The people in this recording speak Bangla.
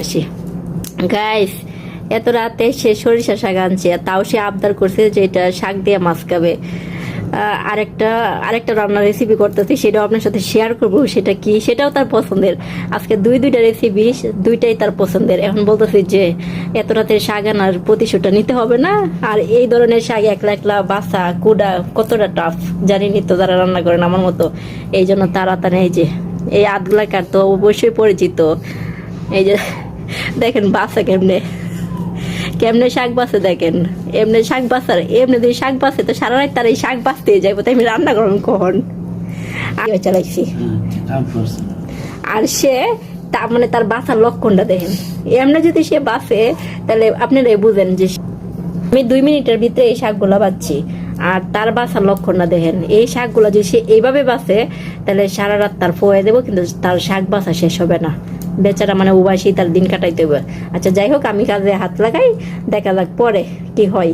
আসি গাইস, এত রাতে সে সরিষা শাক আনছে, তাও সে আবদার করছে যে এটা শাক দিয়ে মাছ খাবে। আরেকটা আরেকটা রান্নার রেসিপি করতেছি, সেটাও আপনার সাথে শেয়ার করব। সেটা কি, সেটাও তার পছন্দের। আজকে দুইটা রেসিপি, দুইটাই তার পছন্দের। এখন বলতেছি যে এত রাতে শাক আনার প্রতিশোধটা নিতে হবে না। আর এই ধরনের শাক একলা একলা বাছা কুড়া কতটা টাফ জানিনি তো, যারা রান্না করেন আমার মতো। এই জন্য তাড়াতাড়ি এই যে এই আদগুলা কার তো অবশ্যই পরিচিত। এই যে দেখেন বাসা কেমনে কেমনে শাক বাসে, দেখেন এমনি শাক বাসার, এমনি যদি শাক বাসে তো সারা রাত তার এই শাক বাঁচতে যাইবো, তাই আমি রান্না করলাম কখন চালাইছি। আর সে তা মানে তার বাসার লক্ষণটা দেখেন, এমনি যদি সে বাসে তাহলে আপনারাই বুঝেন যে আমি 2 মিনিটের ভিতরে এই শাকগুলা বাচ্ছি। আর তার বাসার লক্ষণটা দেখেন, এই শাকগুলা যদি সে এইভাবে বাসে তাহলে সারা রাত তার ফোয়ে দেবো, কিন্তু তার শাক বাসা শেষ হবে না। বেচারা মানে উবাসী তার দিন কাটাইতে হবে। আচ্ছা যাই হোক, আমি কাজে হাত লাগাই, দেখা যাক পরে কি হয়।